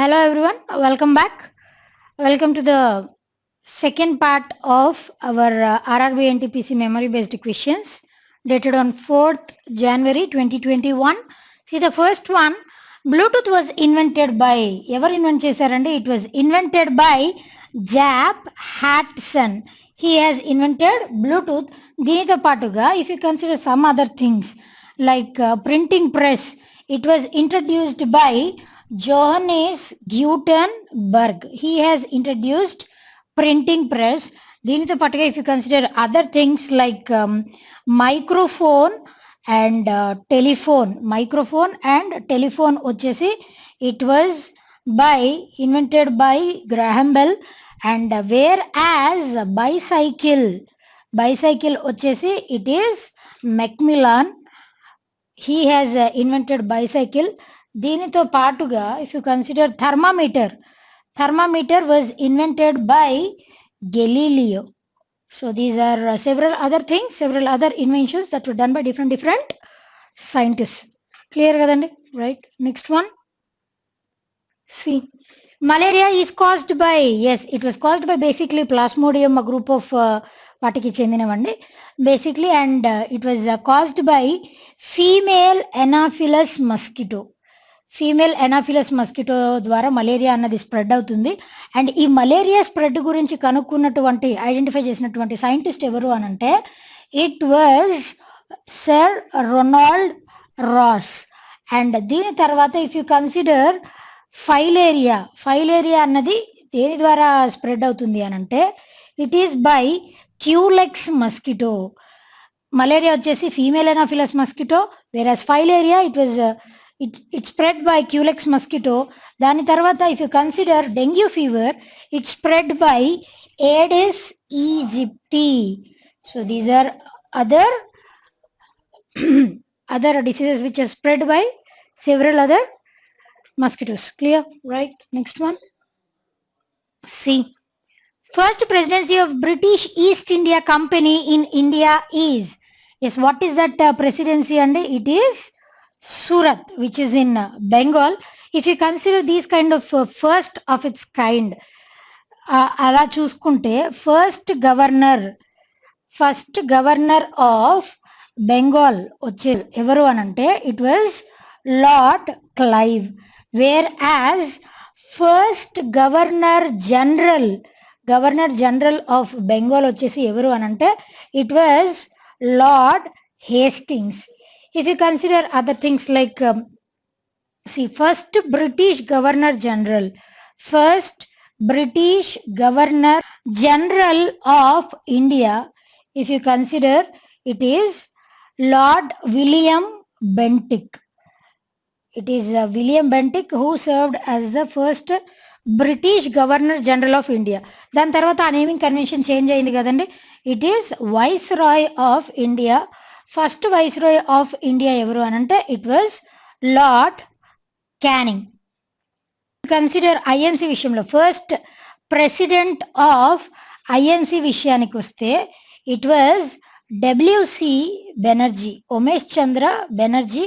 Hello everyone, welcome back. Welcome to the second part of our RRB NTPC memory based questions dated on 4th January 2021. See the first one, Bluetooth was invented by, ever invent chesarandi? It was invented by Jap Hatson. He has invented Bluetooth. Dinito patuga, if you consider some other things like printing press, it was introduced by Johannes Gutenberg. He has introduced printing press. Dinito patuga, if you consider other things like microphone and telephone వచ్చేసి it was invented by Graham Bell, and whereas bicycle వచ్చేసి it is Macmillan. He has invented bicycle. దీనితో పాటుగా if you consider thermometer was invented by Galileo. So these are several other things, several other inventions that were done by different scientists. Clear kadandi? Right. Next one. See, malaria is caused by, yes, it was caused by basically Plasmodium, a group of వాటికి చెందినవండి basically, and it was caused by female Anopheles mosquito. Female Anopheles mosquito ద్వారా malaria అన్నది spread అవుతుంది. And ఈ malaria spread గురించి కనుక్కున్నటువంటి identify చేసినటువంటి scientist ఎవరు అని అంటే it was sir Ronald Ross. And దీని తర్వాత ఇఫ్ యూ కన్సిడర్ ఫైలేరియా అన్నది దేని ద్వారా స్ప్రెడ్ అవుతుంది అని అంటే it is by culex mosquito. Malaria వచ్చేసి female Anopheles mosquito, whereas filaria it spread by Culex mosquito. Dani tarvata if you consider dengue fever, it spread by Aedes aegypti. So these are other other diseases which are spread by several other mosquitoes. Clear? Right. Next one. See, first presidency of British East India Company in India is, yes, what is that presidency? And it is Surat, which is in Bengal. If you consider these kind of first of its kind, ala chuskunte first governor of Bengal వచ్చే ఎవరు అనంటే it was Lord Clive, whereas first governor general of Bengal వచ్చేసి ఎవరు అనంటే it was Lord Hastings. If you consider other things like see, first British Governor General of India, if you consider, it is Lord William Bentinck. It is William Bentinck who served as the first British Governor General of India. దాని తర్వాత ఆ naming convention change అయింది కదండి. It is viceroy of India. First viceroy of India ఎవరు అని అంటే it was lord canning. Consider INC విషయంలో first president of INC విషయానికి వస్తే it was WC Banerjee, Umesh Chandra Banerjee.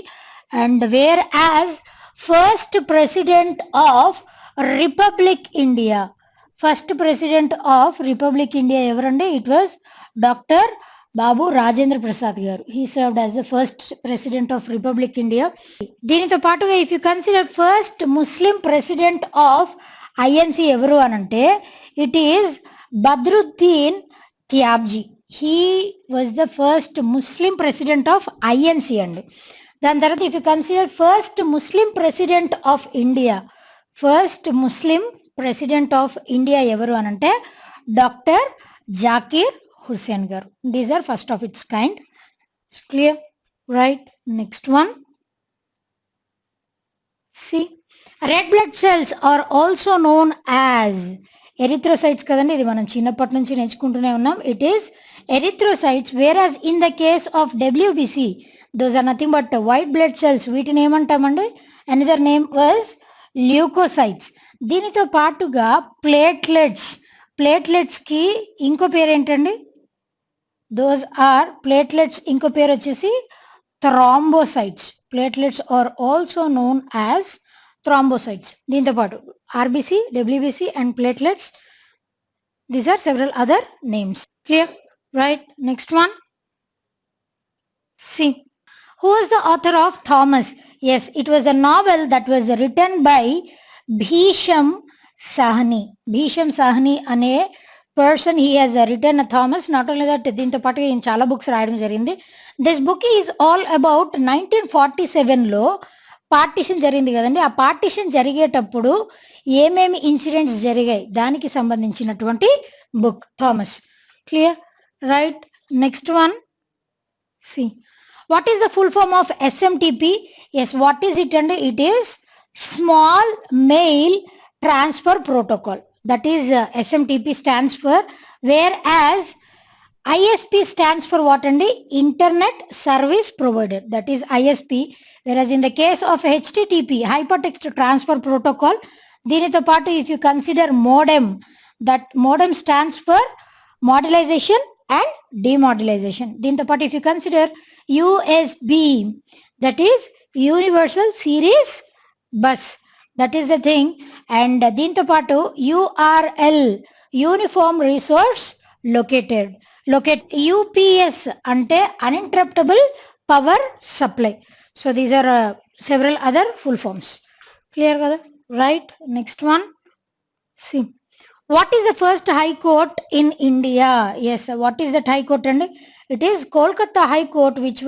And where as first president of republic India ఎవరండి? It was doctor Babu Rajendra Prasad గారు. He served as the first president of republic India. దీనితో పాటుగా if you consider first Muslim president of INC ఎవరు అనంటే it is Badruddin Tyabji. He was the first Muslim president of INC అండి. దాని తర్వాత if you consider first Muslim president of India ఎవరు అనంటే doctor Zakir Hussain garu. These are first of its kind. Clear? Right. Next one. See, red blood cells are also known as erythrocytes kadandi. Idi manam chinnapati nunchi nechukuntune unnam. It is erythrocytes, whereas in the case of WBC, those are nothing but white blood cells. Veetini emantamandi? Another name was leukocytes. దీనితో పాటుగా platelets కి ఇంకో పేరు ఏంటండి? Those are platelets. ఇంకో పేరు వచ్చేసి thrombocytes. Platelets are also known as thrombocytes. దీంతో పాటు RBC, WBC and platelets. These are several other names. Clear? Right. Next one. See. Who was the author of Thomas? Yes, it was a novel that was written by Bhisham Sahni. Bhisham Sahni ane person, he has written a Thomas. Not only that, దీంతో పాటుగా ఈయన చాలా books రాయడం జరిగింది. This book is all about 1947లో partition జరిగింది కదండి. ఆ పార్టిషన్ జరిగేటప్పుడు ఏమేమి ఇన్సిడెంట్స్ జరిగాయి దానికి సంబంధించినటువంటి book Thomas. Clear? Right. Next one. See. What is the full form of SMTP? Yes, what is it? And it is Small Mail Transfer Protocol. That is SMTP stands for, whereas ISP stands for what? And Internet Service Provider. That is ISP. Whereas in the case of HTTP, Hypertext Transfer Protocol, దీనితో పాటు if you consider modem, that modem stands for modularization and demodularization. దీంతో పాటు if you consider USB, that is Universal Series Bus. That is the thing. And దీంతో పాటు URL, Uniform Resource Located. UPS అంటే Uninterruptible Power Supply. So these are several other full forms. Clear kada? Right. Next one. See. What is the first High Court in India? Yes, what is that High Court? And it is Kolkata High Court, which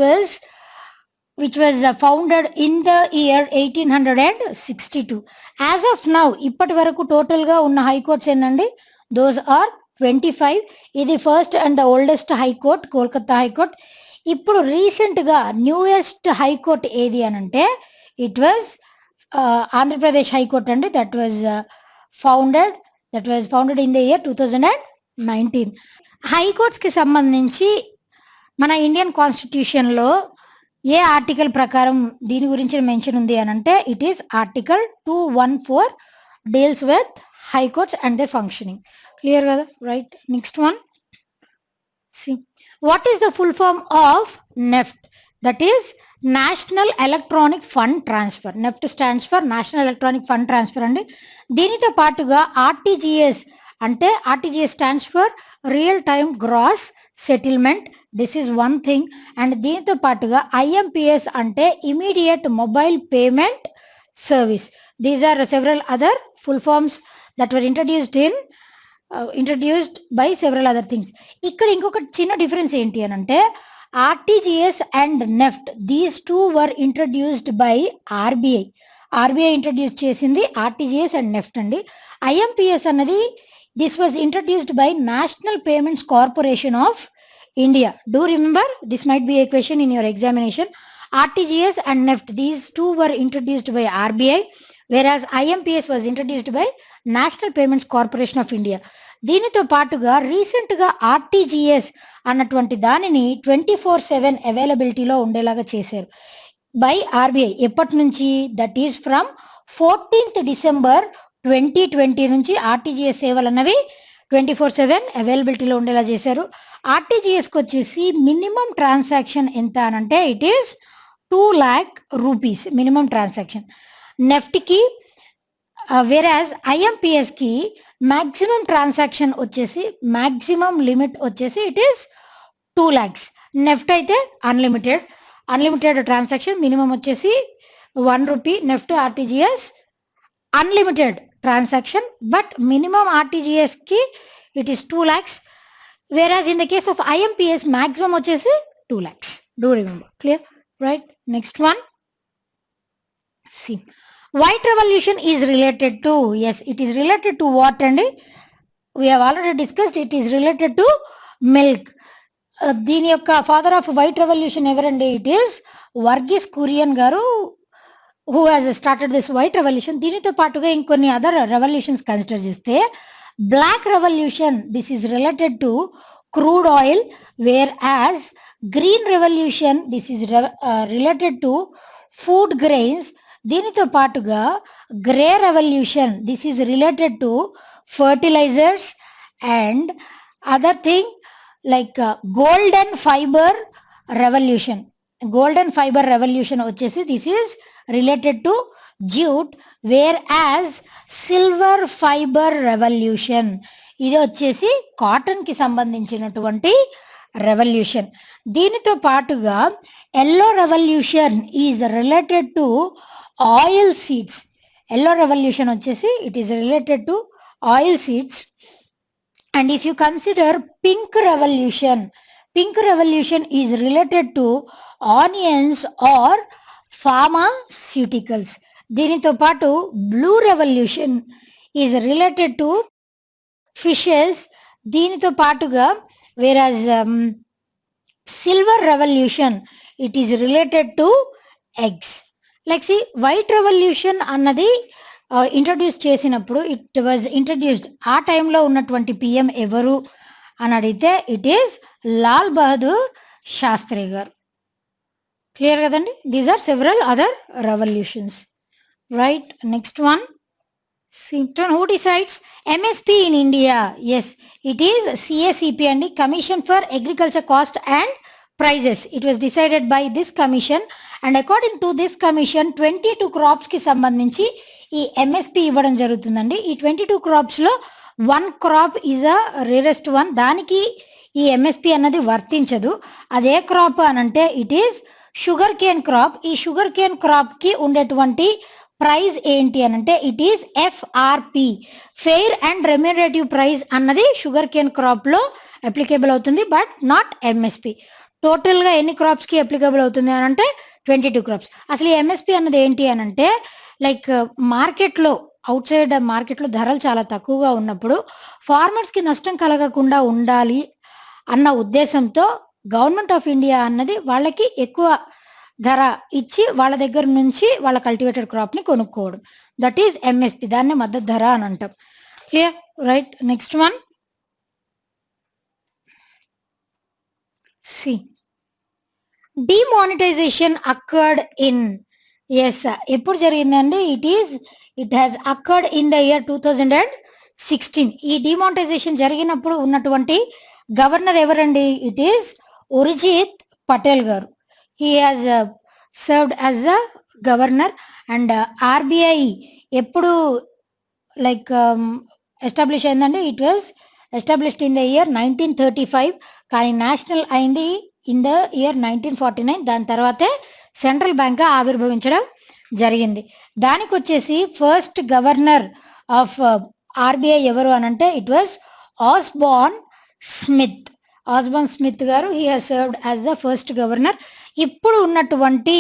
was founded in the year 1862. As of now, ippati varaku total ga unna high courts enandi, those are 25. Idi first and the oldest high court, Kolkata High Court. Ippudu recent ga newest high court edi anante, it was Andhra Pradesh High Court, and that was founded in the year 2019. High కోర్ట్స్కి సంబంధించి మన Indian కాన్స్టిట్యూషన్లో ఏ article ప్రకారం దీని గురించి mention ఉంది అని అంటే, it is article 214 deals with high courts and their functioning. Clear కదా? Right. Next one. C. What is the full form of NEFT? That is national electronic fund transfer. NEFT stands for national electronic fund transfer అండి. దీనితో పాటుగా RTGS అంటే, RTGS stands for real time gross settlement. This is one thing. And దీనితో పాటుగా IMPS అంటే immediate mobile payment service. These are several other full forms that were introduced by several other things. ఇక్కడ ఇంకొక చిన్న difference ఏంటి అని అంటే, RTGS and NEFT, these two were introduced by RBI. RBI introduce చేసింది RTGS and NEFT అండి. IMPS అన్నది this was introduced by National Payments Corporation of India. Do remember, this might be a question in your examination. RTGS and NEFT, these two were introduced by RBI, whereas IMPS was introduced by National Payments Corporation of India. దీనితో పాటుగా రీసెంట్గా RTGS అన్నటువంటి దానిని 24/7 అవైలబిలిటీలో ఉండేలాగా చేశారు by RBI. ఎప్పటి నుంచి? That is from 14th December 2020 నుంచి RTGS సేవలు అన్నవి 24/7 అవైలబిలిటీలో ఉండేలా చేశారు. RTGSకి వచ్చేసి మినిమం ట్రాన్సాక్షన్ ఎంత అనంటే, it is 2 lakh rupees minimum transaction. నెఫ్ట్కి whereas IMPSకి maximum transaction వచ్చేసి, maximum limit వచ్చేసి it is 2 lakhs. నెఫ్ట్ అయితే అన్లిమిటెడ్ ట్రాన్సాక్షన్, మినిమం వచ్చేసి 1 rupee. NEFT RTGS unlimited transaction, but minimum RTGSకి it is 2 lakhs. whereas in the case of IMPS maximum వచ్చేసి 2 lakhs. Do remember. Clear? Right. Next one. See. White revolution is related to, yes, it is related to what? And we have already discussed, it is related to milk. దీని యొక్క father off white revolution ఎవరండి? It is Verghese Kurian గారు, who has started this white revolution. దీనితో పాటుగా ఇంకొన్ని other revolutions consider చేస్తే, black revolution, this is related to crude oil, where as green revolution, this is related to food grains. దీనితో పాటుగా grey revolution, this is related to fertilizers and other thing like golden fibre revolution. Golden fibre revolution వచ్చేసి this is related to jute, whereas silver fibre revolution ఇది వచ్చేసి కాటన్కి సంబంధించినటువంటి revolution. దీనితో పాటుగా yellow revolution is related to oil seeds. Yellow revolution వచ్చేసి it is related to oil seeds. And if you consider pink revolution is related to onions or pharmaceuticals. దీనితో పాటు blue revolution is related to fishes. దీనితో పాటుగా whereas silver revolution it is related to eggs. Like see white revolution అన్నది introduce చేసినప్పుడు it was introduced ఆ టైంలో ఉన్నటువంటి PM ఎవరు అని అడిగితే ఇట్ ఈస్ లాల్ బహదూర్ శాస్త్రి గారు. క్లియర్ కదండి? These are several other revolutions, right? Next one, who decides MSP in India? Yes, it is CACP and Commission for Agriculture Cost and Prices. It was decided by this commission, and according to this commission 22 crops కి సంబంధించి ఈ MSP ఇవ్వడం జరుగుతుందండి. ఈ 22 crops లో one crop is a rarest one. దానికి ఈ MSP అన్నది వర్తించదు. అదే క్రాప్ అనంటే it is sugar cane crop. ఈ షుగర్ కేన్ క్రాప్ కి ఉండేటువంటి ప్రైస్ ఏంటి అనంటే it is FRP, fair and remunerative price అన్నది షుగర్ కేన్ క్రాప్ లో అప్లికేబుల్ అవుతుంది, బట్ నాట్ MSP. టోటల్ గా ఎన్ని క్రాప్స్ కి అప్లికేబుల్ అవుతుంది అని అంటే 22 క్రాప్స్. అసలు ఈ MSP అన్నది ఏంటి అనంటే లైక్ మార్కెట్లో అవుట్ సైడ్ మార్కెట్లో ధరలు చాలా తక్కువగా ఉన్నప్పుడు ఫార్మర్స్ కి నష్టం కలగకుండా ఉండాలి అన్న ఉద్దేశంతో గవర్నమెంట్ ఆఫ్ ఇండియా అన్నది వాళ్ళకి ఎక్కువ ధర ఇచ్చి వాళ్ళ దగ్గర నుంచి వాళ్ళ కల్టివేటెడ్ క్రాప్ ని కొనుక్కోవడం, దట్ ఈస్ MSP. దాన్ని మద్దతు ధర అని అంటాం. Clear, right? Next one, see demonetization occurred in. Yes, ఎప్పుడు జరిగిందండి? It has occurred in the year 2016. ఈ డిమానిటైజేషన్ జరిగినప్పుడు ఉన్నటువంటి గవర్నర్ ఎవరండి? ఇట్ ఈస్ ఉర్జిత్ పటేల్ గారు. He has served as a governor, and RBI ఎప్పుడు లైక్ ఎస్టాబ్లిష్ అయిందండి? It was established in the year 1935, కానీ నేషనల్ అయింది ఇన్ ద ఇయర్ 1949. దాని తర్వాతే సెంట్రల్ బ్యాంక్గా ఆవిర్భవించడం జరిగింది. దానికి వచ్చేసి ఫస్ట్ గవర్నర్ ఆఫ్ RBI ఎవరు అనంటే ఇట్ వాజ్ ఆస్బార్న్ స్మిత్ గారు. He has served as the first governor. ఇప్పుడు ఉన్నటువంటి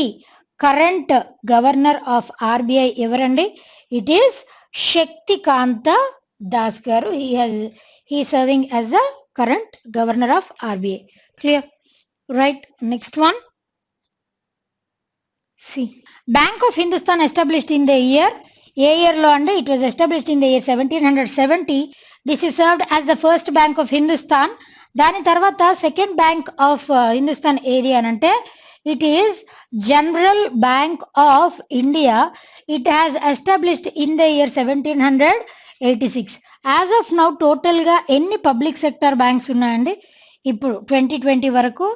కరెంట్ గవర్నర్ ఆఫ్ RBI ఎవరండి? ఇట్ ఈస్ శక్తికాంత దాస్ గారు. He serving as the current governor of RBI. Clear, right? Next one, see bank of Hindustan established in the year. ఏ year లో అండి? It was established in the year 1770. This is served as the first bank of Hindustan. దాని తర్వాత second bank of Hindustan ఏది అనంటే it is general bank of India. It has established in the year 1786. As of now total గా ఎన్ని public sector banks ఉన్నాయండి? ఇప్పుడు 2020 వరకు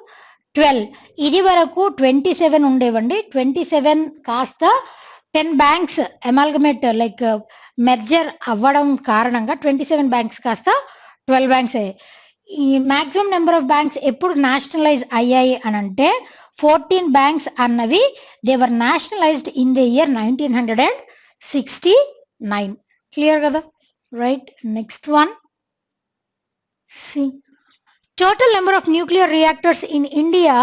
12. ఇది వరకు 27 ఉండేవండి. 27 కాస్త 10 బ్యాంక్స్ అమాల్గమేట్ లైక్ మెర్జర్ అవ్వడం కారణంగా 27 బ్యాంక్స్ కాస్త 12 బ్యాంక్స్ అయ్యాయి. ఈ మాక్సిమం నెంబర్ ఆఫ్ బ్యాంక్స్ ఎప్పుడు నేషనలైజ్ అయ్యాయి అని అంటే 14 బ్యాంక్స్ అన్నవి they were nationalized in the year 1969. Clear కదా? Right? Next one, see total number of nuclear reactors in India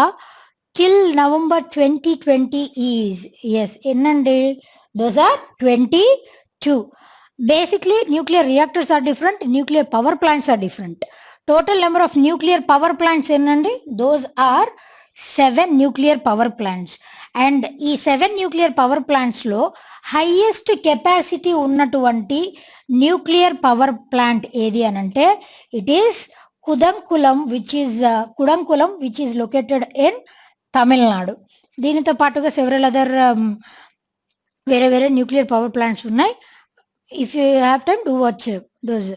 till November 2020 is. Yes, ఎన్నండి? Those are 22. Basically nuclear reactors are different, nuclear power plants are different. Total number of nuclear power plants ఎన్నండి? Those are 7 nuclear power plants. And ఈ 7 nuclear power plants లో highest capacity ఉన్నటువంటి nuclear power plant ఏది అనంటే it is Kudankulam which is located in Tamil Nadu. దీనితో పాటుగా several other వేరే వేరే న్యూక్లియర్ పవర్ ప్లాంట్స్ ఉన్నాయి. If you have time to watch those,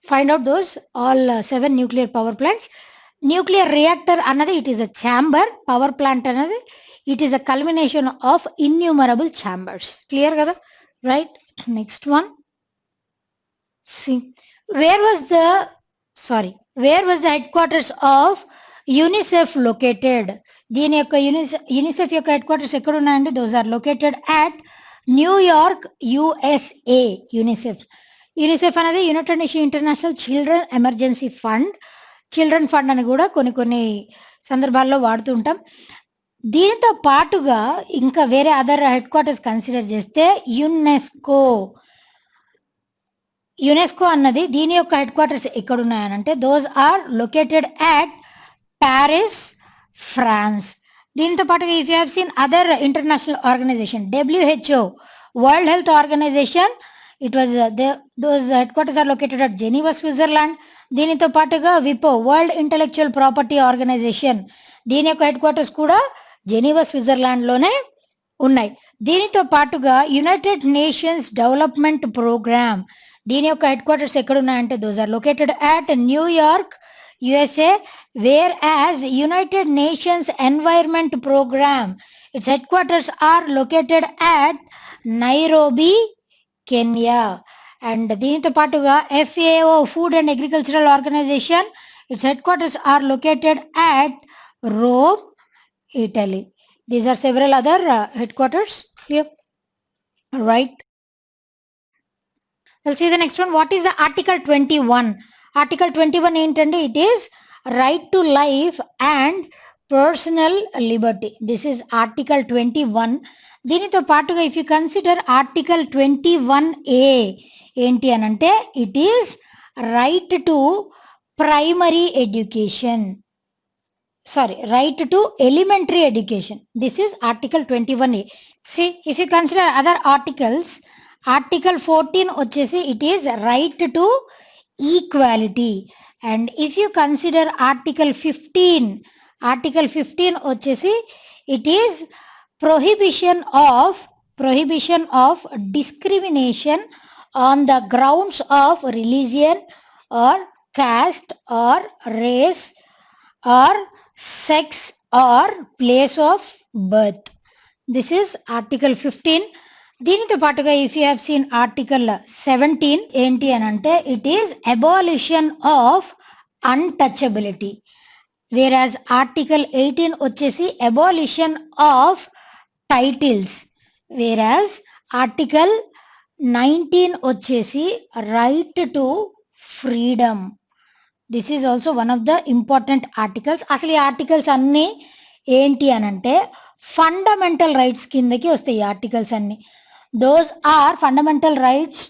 find out those all 7 nuclear power plants. Nuclear reactor అన్నది it is a chamber, power plant అన్నది it is a culmination of innumerable chambers. Clear కదా, right. Next one, see where was the headquarters of UNICEF located? దీని యొక్క UNICEF యొక్క headquarters ఎక్కడ ఉన్నాయండి? Those are located at New York, USA. UNICEF అనేది united nation international children emergency fund. Children fund అని కూడా కొన్ని సందర్భాల్లో వాడుతూ ఉంటాం. దీనితో పాటుగా ఇంకా వేరే అదర్ హెడ్ క్వార్టర్స్ కన్సిడర్ చేస్తే యునెస్కో అన్నది దీని యొక్క హెడ్ క్వార్టర్స్ ఎక్కడ ఉన్నాయనంటే those are located at Paris, France. దీనితో పాటుగా if you have seen other international organization, WHO, world health organization, it was those headquarters are located at Geneva, Switzerland. దీనితో పాటుగా విపో, వరల్డ్ ఇంటలెక్చువల్ ప్రాపర్టీ ఆర్గనైజేషన్, దీని యొక్క headquarters కూడా Geneva, స్విట్జర్లాండ్లోనే ఉన్నాయి. దీనితో పాటుగా యునైటెడ్ నేషన్స్ డెవలప్మెంట్ ప్రోగ్రామ్, దీని యొక్క హెడ్ క్వార్టర్స్ ఎక్కడ ఉన్నాయంటే those are located at New York, USA, whereas United Nations Environment Program, its headquarters are located at Nairobi, Kenya. And దీనితో పాటుగా FAO, Food and Agricultural Organization, its headquarters are located at Rome, Italy. These are several other headquarters. Clear? Right. We'll see the next one. What is the Article 21? Article 21 ఏంటంటే it is right to life and personal liberty. This is Article 21. దీనితో పాటుగా if you consider Article 21A ఏంటి అనంటే it is right to primary education. Right to elementary education. This is Article 21A. See, if you consider other articles, Article 14 వచ్చేసి it is right to equality. And if you consider Article 15 వచ్చేసి it is prohibition of discrimination on the grounds of religion or caste or race or sex or place of birth. This is Article 15. దీనితో పాటుగా if you have seen Article 17 ఏంటి అని అంటే it is abolition of untouchability. Whereas Article 18 వచ్చేసి abolition of titles. Whereas Article 19 వచ్చేసి right to freedom. This is also one of the important articles. అసలు ఈ articles అన్నీ ఏంటి అని అంటే ఫండమెంటల్ రైట్స్ కిందకి వస్తాయి ఈ ఆర్టికల్స్ అన్ని. Those are fundamental rights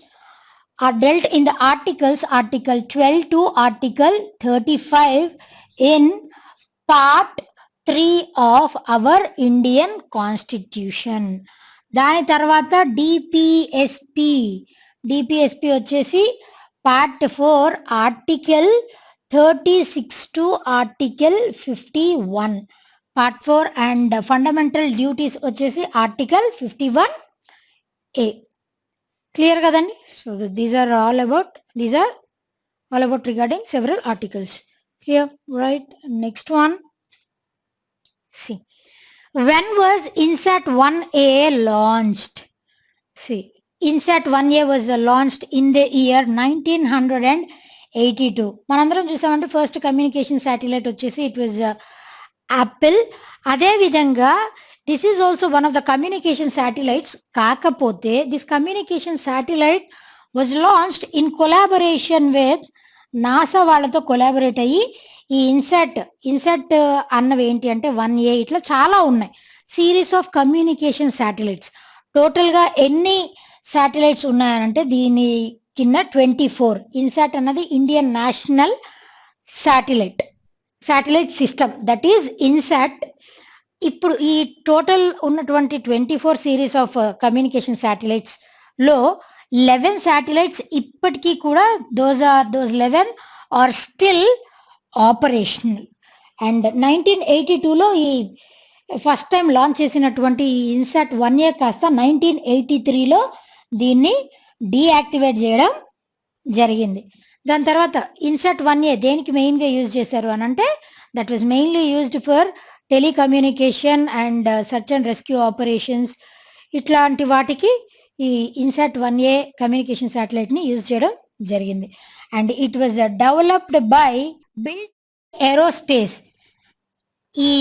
are dealt in the articles, Article 12 to Article 35 in Part 3 of our Indian Constitution. దాని తర్వాత DPSP వచ్చేసి Part 4 Article 36 to Article 51. Part 4 and fundamental duties వచ్చేసి Article 51A. Clear kadandi? So these are all about regarding several articles. Clear, right? Next one. See, when was INSAT 1A launched? See, INSAT 1A was launched in the year 1982. మనందరం చూసామంటే first communication satellite వచ్చేసి it was Apple. అదే విధంగా this is also one of the communication satellites. కాకపోతే this communication satellite was launched in collaboration with NASA వాళ్ళతో collaborate అయ్యి ఈ ఇన్సాట్ అన్నవి ఏంటి అంటే 1A ఇట్లా చాలా ఉన్నాయి సిరీస్ ఆఫ్ కమ్యూనికేషన్ శాటిలైట్స్. టోటల్గా ఎన్ని శాటిలైట్స్ ఉన్నాయనంటే దీని కింద 24. ఇన్సాట్ అన్నది Indian national satellite system, that is INSAT. ఇప్పుడు ఈ టోటల్ ఉన్నటువంటి 24 సిరీస్ ఆఫ్ కమ్యూనికేషన్ శాటిలైట్స్ లో 11 శాటిలైట్స్ ఇప్పటికీ కూడా those 11 are still operational. And 1982లో ఈ ఫస్ట్ టైం లాంచ్ చేసినటువంటి ఇన్సాట్ 1A కాస్త 1983లో దీన్ని డీయాక్టివేట్ చేయడం జరిగింది. దాని తర్వాత ఇన్సాట్ 1A దేనికి మెయిన్గా యూజ్ చేశారు అని అంటే that was mainly used for telecommunication and search and rescue operations. ఇట్లాంటి వాటికి ఈ ఇన్సాట్ 1A కమ్యూనికేషన్ శాటిలైట్ ని యూజ్ చేయడం జరిగింది. And it was developed by built aerospace. ఈ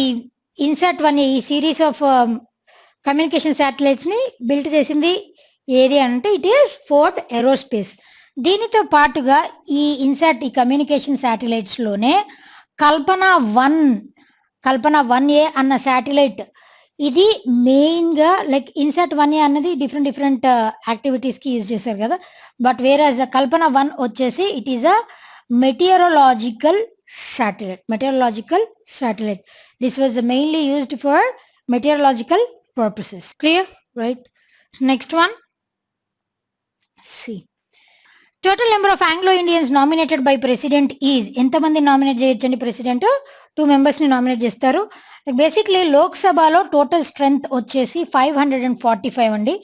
ఇన్సాట్ 1A ఈ సిరీస్ ఆఫ్ కమ్యూనికేషన్ శాటిలైట్స్ ని బిల్ట్ చేసింది ఏది అంటే ఇట్ ఈస్ ఫోర్డ్ ఏరోస్పేస్. దీనితో పాటుగా ఈ ఇన్సాట్ ఈ కమ్యూనికేషన్ శాటిలైట్స్ లోనే కల్పన 1A అన్న శాటిలైట్, ఇది మెయిన్ గా లైక్ ఇన్సాట్ 1A అన్నది డిఫరెంట్ యాక్టివిటీస్ కి యూజ్ చేశారు కదా, బట్ వేరేస్ కల్పన 1 వచ్చేసి it is a meteorological satellite. This was mainly used for meteorological purposes. Clear? Right? Next one. See. Total number of Anglo-Indians nominated by president is, ఎంతమంది nominate చేయొచ్చండి president? 2 members ని nominate చేస్తారు. Basically లోక్సభలో total strength వచ్చేసి 545 అండి.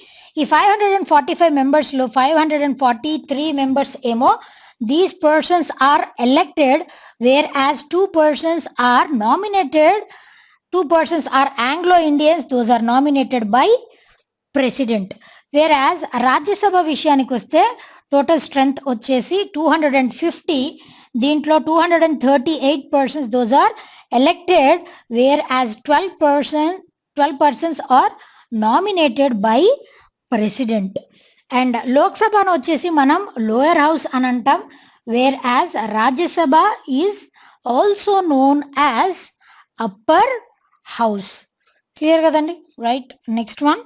ఈ 545 members లో 543 members ఏమో these persons are elected, whereas 2 persons are nominated. 2 persons are Anglo-Indians, those are nominated by president. Whereas Rajya Sabha విషయానికి వస్తే టోటల్ స్ట్రెంగ్త్ వచ్చేసి 250, దీంట్లో 238 persons those are elected, whereas 12 persons are nominated by president. And లోక్సభను వచ్చేసి మనం lower house అని అంటాం, where as Rajya Sabha is also known as upper house. Clear కదండి? Right. Next one.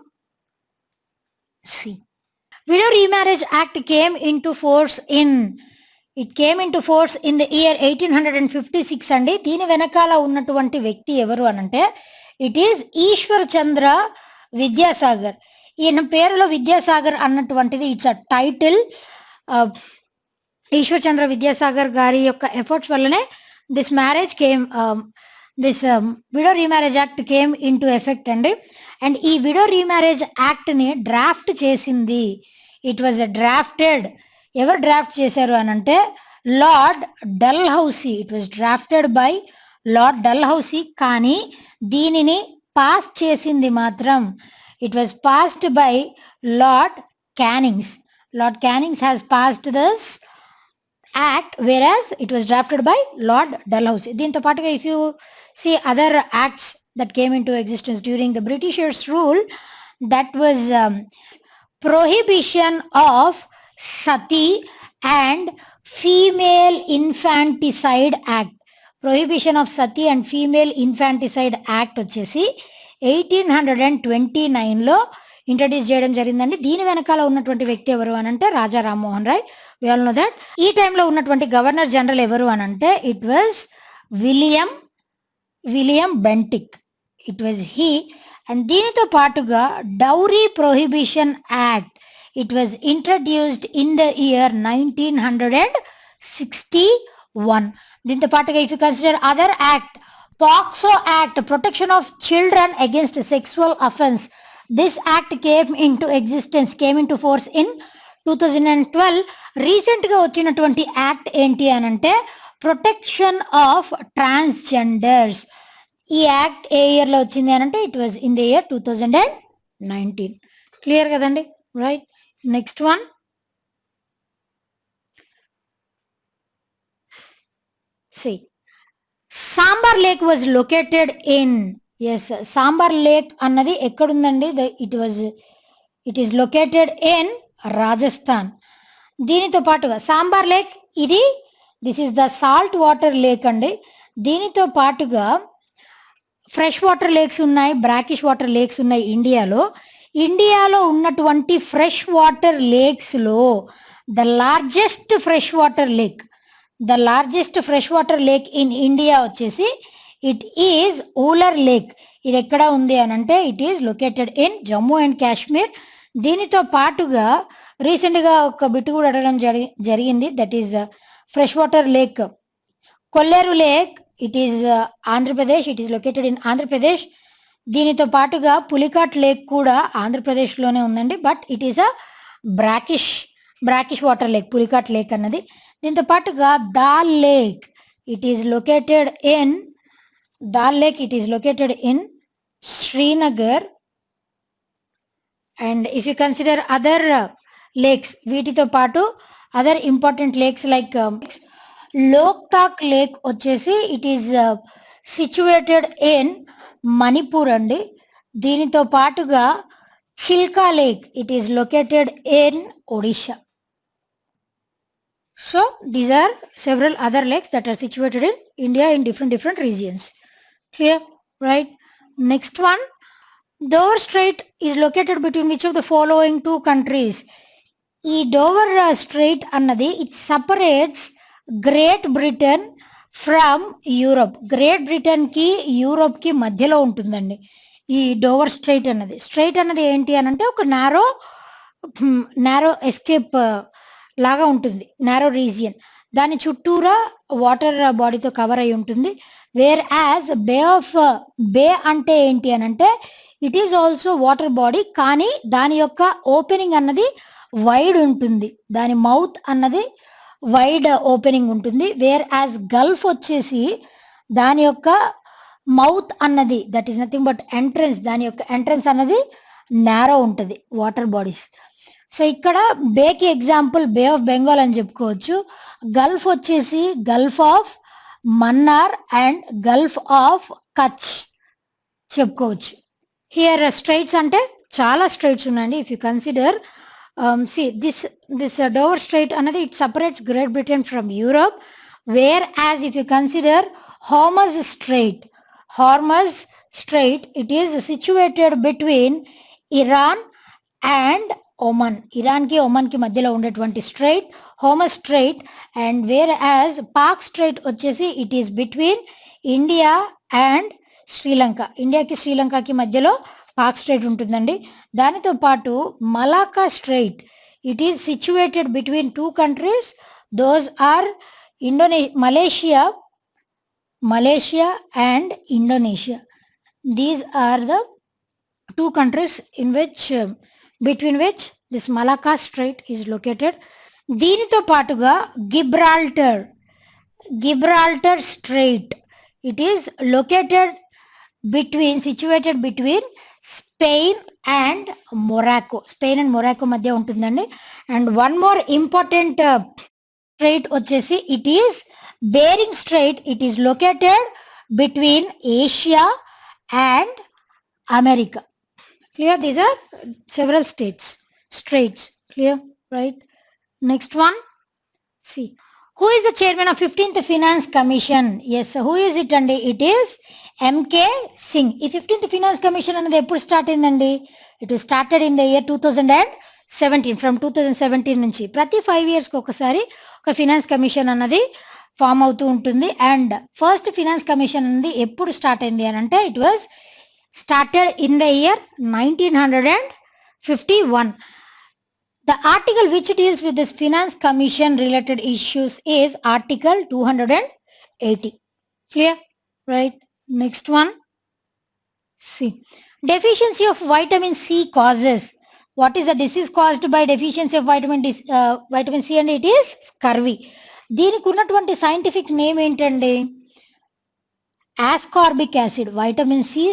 See widow remarriage act came into force in the year 1856 అండి. దీని వెనకాల ఉన్నటువంటి వ్యక్తి ఎవరు అనంటే ఇట్ ఈస్ ఈశ్వర్ చంద్ర విద్యాసాగర్. ఈయన పేరులో విద్యాసాగర్ అన్నటువంటిది it's a title. Ishwar Chandra Vidyasagar గారి యొక్క ఎఫర్ట్స్ వల్లనే this widow remarriage act came in to effect అండి. అండ్ ఈ విడో రీమ్యారేజ్ యాక్ట్ ని డ్రాఫ్ట్ చేసింది, ఇట్ వాజ్ డ్రాఫ్టెడ్, ఎవరు డ్రాఫ్ట్ చేశారు అని అంటే lord Dalhousie. It was drafted by lord Dalhousie, కానీ దీనిని పాస్ చేసింది మాత్రం it was passed by Lord Cannings. Lord Cannings has passed this act, whereas it was drafted by Lord Dalhousie. దీంతో పాటుగా if you see other acts that came into existence during the Britishers rule, that was prohibition of sati and female infanticide act. Prohibition of sati and female infanticide act వచ్చేసి 1829లో introduce చేయడం జరిగిందండి. దీని వెనకాల ఉన్నటువంటి వ్యక్తి ఎవరు అని అంటే Raja Rammohan Roy. We all know that. ఈ టైంలో ఉన్నటువంటి గవర్నర్ జనరల్ ఎవరు అని అంటే it was William Bentinck. It was he. And దీనితో పాటుగా dowry prohibition act, it was introduced in the year 1961. దీంతో పాటుగా if you consider other act, POCSO Act, Protection of Children Against Sexual Offense. This act came into force in 2012. రీసెంట్గా వచ్చినటువంటి act ఏంటి అని అంటే protection of transgenders. ఈ act ఏ ఇయర్లో వచ్చింది అని అంటే it was in the year 2019. Clear కదండి? Right. Next one. See. Sambhar lake was located in, yes, Sambhar lake అన్నది ఎక్కడుందండి? It is located in Rajasthan. దీనితో పాటుగా Sambhar lake this is the salt water lake అండి. దీనితో పాటుగా ఫ్రెష్ వాటర్ లేక్స్ ఉన్నాయి, బ్రాకిష్ వాటర్ లేక్స్ ఉన్నాయి ఇండియాలో ఉన్నటువంటి ఫ్రెష్ వాటర్ లేక్స్లో the largest fresh water lake in India వచ్చేసి ఇట్ ఈజ్ ఊలర్ లేక్. ఇది ఎక్కడ ఉంది అని అంటే it is located in Jammu and Kashmir. దీనితో పాటుగా రీసెంట్గా ఒక బిట్ కూడా అడగడం జరిగింది, that is fresh water lake Kolleru lake. It is Andhra Pradesh, it is located in Andhra Pradesh. దీనితో పాటుగా పులికాట్ లేక్ కూడా ఆంధ్రప్రదేశ్లోనే ఉందండి, but it is a brackish water lake, Pulicat lake అన్నది. దీంతో పాటుగా dal lake, it is located in Dal Lake, it is located in Srinagar. And if you consider other lakes, వీటితో పాటు other important lakes like Loktak Lake వచ్చేసి it is situated in Manipur అండి. దీనితో పాటుగా Chilka Lake, it is located in Odisha. So these are several other lakes that are situated in India in different regions. Clear? Right? Next one, Dover Strait is located between which of the following two countries? ఈ Dover strait అన్నది it separates Great Britain from Europe. Great బ్రిటన్కి యూరోప్కి మధ్యలో ఉంటుందండి ఈ Dover strait అన్నది. Straight అన్నది ఏంటి అని అంటే ఒక నారో ఎస్కేప్ లాగా ఉంటుంది, నారో రీజియన్. దాని చుట్టూరా వాటర్ బాడీతో కవర్ అయి ఉంటుంది. వేర్ యాజ్ బే అంటే ఏంటి అని అంటే it is also water body, కానీ దాని యొక్క ఓపెనింగ్ అన్నది వైడ్ ఉంటుంది, దాని మౌత్ అన్నది వైడ్ ఓపెనింగ్ ఉంటుంది. వేర్ యాజ్ గల్ఫ్ వచ్చేసి దాని యొక్క మౌత్ అన్నది that is nothing but entrance, దాని యొక్క ఎంట్రన్స్ అన్నది నారో ఉంటుంది వాటర్ బాడీస్. సో ఇక్కడ బేకి ఎగ్జాంపుల్ బే ఆఫ్ బెంగాల్ అని చెప్పుకోవచ్చు. గల్ఫ్ వచ్చేసి Gulf of Mannar and Gulf of Kutch చెప్పుకోవచ్చు. హియర్ స్ట్రైట్స్ అంటే చాలా స్ట్రైట్స్ ఉన్నాయండి. If you consider see this Dover Strait another, it separates Great Britain from Europe, whereas if you consider Hormuz Strait, it is situated between Iran and Oman. Iran ki Oman ki madhyalo undetvanti strait Hormuz Strait, and whereas Pak Strait వచ్చేసి it is between India and Sri Lanka. India ki Sri Lanka ki madhyalo Palk strait ఉంటుందండి. దానితో పాటు Malacca strait, it is situated between two countries. Those are Malaysia and Indonesia. These are the two countries between which this Malacca Strait is located. దీనితో పాటుగా Gibraltar strait, it is situated between Spain and Morocco మధ్య ఉంటుందండి. And one more important strait వచ్చేసి it is Bering strait. It is located between Asia and America. Clear? These are several straits. Clear? Right. Next one, see who is the chairman of 15th Finance Commission? Yes, who is it అండి? It is MK Singh. ఈ 15th Finance Commission అనేది ఎప్పుడు start అయిందండి? It was started in the year 2017. From 2017 నుంచి ప్రతి 5 yearsకి ఒకసారి ఒక finance commission అన్నది ఫామ్ అవుతూ ఉంటుంది. అండ్ ఫస్ట్ ఫినాన్స్ కమిషన్ అనేది ఎప్పుడు స్టార్ట్ అయింది అని అంటే it was started in the year 1951. The article which deals with this finance commission related issues is Article 280. Clear? Right. Next one. See, deficiency of vitamin C causes. What is the disease caused by deficiency of vitamin C? And it is scurvy. దీనికి ఉన్నటువంటి scientific name ఏంటండి? ascorbic acid. Vitamin C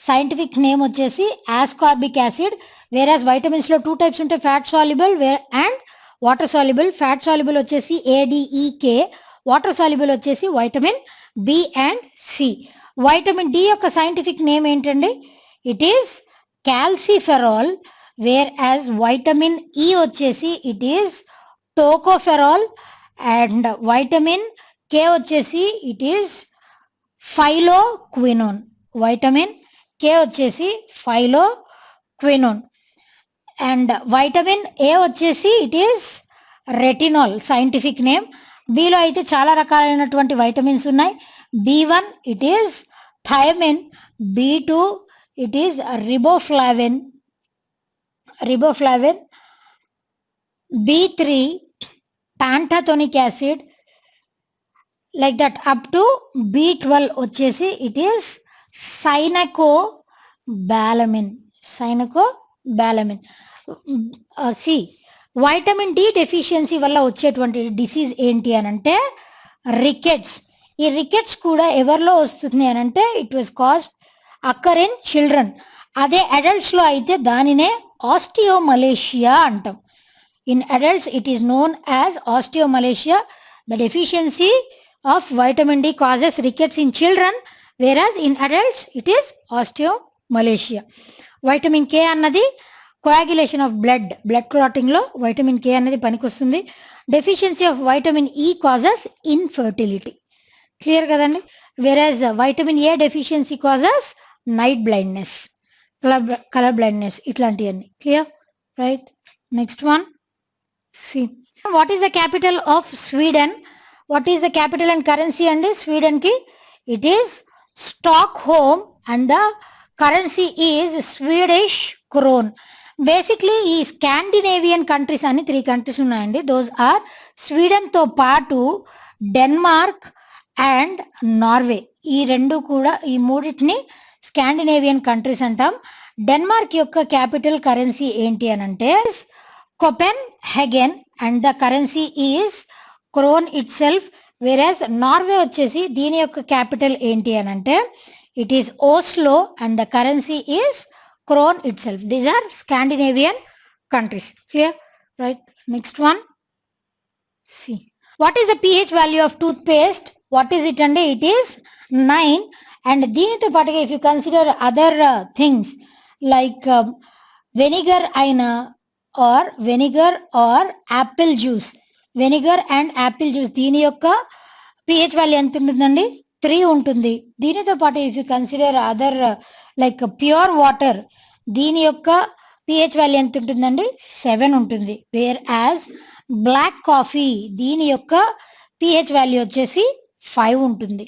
scientific name వచ్చేసి ascorbic acid. Whereas vitamins లో 2 types ఉంటాయి, fat soluble and water soluble. Fat soluble వచ్చేసి ADEK, water soluble వచ్చేసి vitamin B and C. Vitamin D యొక్క scientific name ఏంటండి? It is calciferol. Where as vitamin E వచ్చేసి it is tocopherol. And vitamin K వచ్చేసి it is phylloquinone. Vitamin K వచ్చేసి phylloquinone. And vitamin A వచ్చేసి it is retinol scientific name. బిలో అయితే చాలా రకాలైనటువంటి వైటమిన్స్ ఉన్నాయి. B1 it is thiamine. B2 it is riboflavin. B3 pantothenic acid. Like that up to B12 వచ్చేసి it is cyanocobalamin. See vitamin D deficiency వల్ల వచ్చేటువంటి disease ఏంటి అని అంటే రికెట్స్. ఈ రికెట్స్ కూడా ఎవరిలో వస్తుంది అని అంటే it was cost అక్కర్ in children. అదే అడల్ట్స్లో అయితే దానినే ఆస్టియోమలేషియా అంటాం. In adults, it is known as osteomalacia. The deficiency of vitamin D causes rickets in children, whereas in adults, it is osteomalacia. Vitamin K అన్నది coagulation of blood clotting లో vitamin K అన్నది పనికొస్తుంది. Deficiency of vitamin E causes infertility. Clear కదండి? Whereas vitamin A deficiency causes night blindness, color blindness, ఇట్లాంటివన్నీ. Clear? Right? Next one. See, what is the capital of Sweden? What is the capital and currency and Sweden ki? It is Stockholm and the currency is Swedish kron. Basically, ఈ Scandinavian countries అని 3 countries ఉన్నాయండి. Those are Sweden తో పాటు Denmark and Norway. ఈ రెండు కూడా, ఈ మూడింటిని స్కాండినేవియన్ కంట్రీస్ అంటాం. డెన్మార్క్ యొక్క క్యాపిటల్ కరెన్సీ ఏంటి అని అంటే Copenhagen and the currency is krone itself. Whereas Norway వచ్చేసి దీని యొక్క క్యాపిటల్ ఏంటి అని అంటే it is Oslo and the currency is krone itself. These are Scandinavian countries. Clear? Right. Next one. C, what is the pH value of toothpaste? What is it అంటే it is 9. And దీనితో పాటుగా if you consider other things like vinegar అయినా or vinegar or apple juice, vinegar and apple juice దీని యొక్క pH value ఎంత ఉంటుందండి? 3 ఉంటుంది. దీనితో పాటు if you consider other like pure water దీని యొక్క pH వాల్యూ ఎంత ఉంటుందండి? 7 ఉంటుంది. వేర్ యాజ్ బ్లాక్ కాఫీ దీని యొక్క pH వాల్యూ వచ్చేసి 5 ఉంటుంది.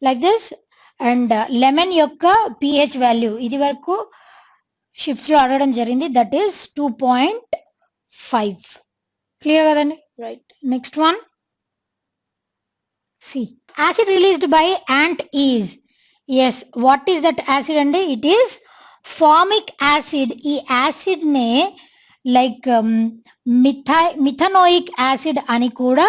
Like this. అండ్ లెమన్ యొక్క pH వాల్యూ ఇది వరకు షిఫ్ట్స్ లో అడగడం జరిగింది, దట్ ఈస్ 2.5. క్లియర్ కదండి? Right. Next one. C, acid released by ants. Yes, what is that acid అండి? It is formic acid. ఈ యాసిడ్ నే లైక్ మిథనోయిక్ యాసిడ్ అని కూడా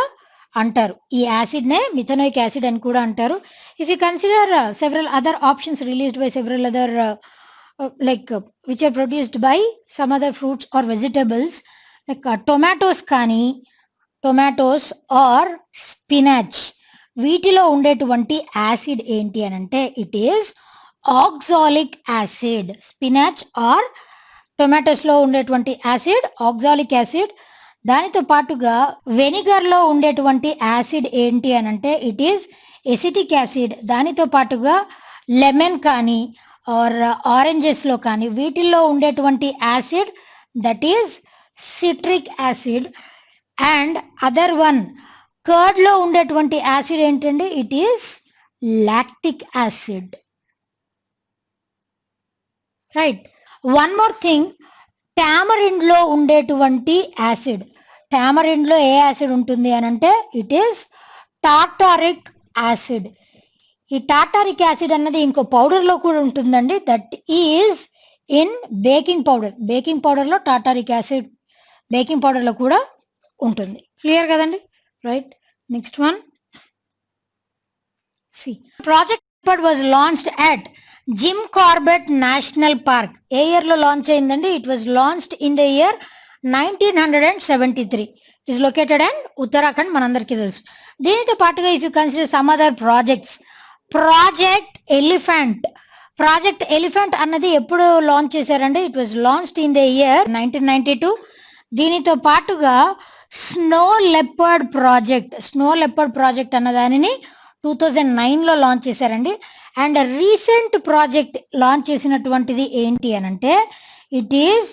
అంటారు. ఈ యాసిడ్ నే మిథనోయిక్ యాసిడ్ అని కూడా అంటారు. If you consider several other options released by several other like which are produced by some other fruits or vegetables like tomatoes కానీ, tomatoes or spinach వీటిలో ఉండేటువంటి యాసిడ్ ఏంటి అని అంటే it is oxalic acid. Spinach or టొమాటోస్లో ఉండేటువంటి acid oxalic acid. దానితో పాటుగా వెనిగర్లో ఉండేటువంటి యాసిడ్ ఏంటి అని అంటే ఇట్ ఈస్ ఎసిటిక్ యాసిడ్. దానితో పాటుగా లెమన్ కానీ ఆర్ ఆరెంజెస్లో కానీ వీటిల్లో ఉండేటువంటి acid that is citric acid. And other one కర్డ్లో ఉండేటువంటి యాసిడ్ ఏంటంటే it is lactic acid. Right. One more thing, టామరిన్లో ఉండేటువంటి యాసిడ్. టామరిన్లో ఏ యాసిడ్ ఉంటుంది అని అంటే ఇట్ ఈస్ టార్టారిక్ యాసిడ్. ఈ టార్టారిక్ యాసిడ్ అన్నది ఇంకో పౌడర్లో కూడా ఉంటుందండి, that is in baking powder. Baking పౌడర్లో టార్టారిక్ యాసిడ్ బేకింగ్ పౌడర్లో కూడా ఉంటుంది. క్లియర్ కదండి? Right. Next one. C, project was launched at Jim Corbett national park. ఏ ఇయర్లో లాంచ్ అయిందండి? It was launched in the year 1973. It is located and Uttarakhand, మనందరికీ తెలుసు. దీనితో పాటుగా if you consider some other projects, project elephant. Project elephant అన్నది ఎప్పుడు launch చేశారంటే it was launched in the year 1992. దీనితో పాటుగా snow leopard project, snow leopard project అన్న దానిని 2009లో లాంచ్ చేశారండి. అండ్ రీసెంట్ ప్రాజెక్ట్ లాంచ్ చేసినటువంటిది ఏంటి అని అంటే it is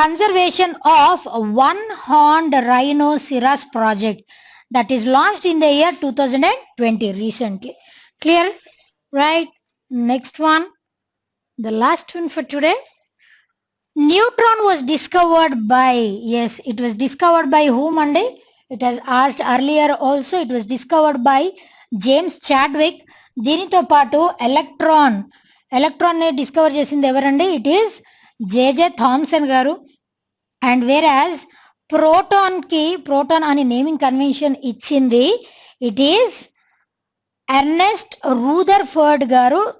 conservation of one horned rhinoceros project that is launched in the year 2020 recently. Clear? Right. Next one, the last one for today. Neutron was discovered by, yes, it was discovered by whom and it has asked earlier also. It was discovered by James Chadwick. దీనితో పాటు electron ని discover చేసింది ఎవరండి? It is JJ Thomson గారు. And whereas proton అని naming convention ఇచ్చింది it is Ernest Rutherford గారు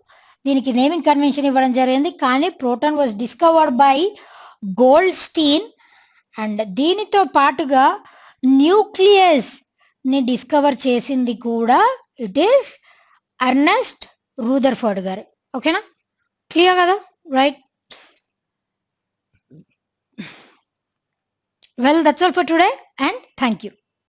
దీనికి నేమింగ్ కన్వెన్షన్ ఇవ్వడం జరిగింది. కానీ proton was discovered by Goldstein. And దీనితో పాటుగా న్యూక్లియస్ ని డిస్కవర్ చేసింది కూడా ఇట్ ఈస్ ఎర్నెస్ట్ రూదర్ఫర్డ్ గారు. ఓకేనా, క్లియర్ కదా? Right. Well, that's all for today and thank you.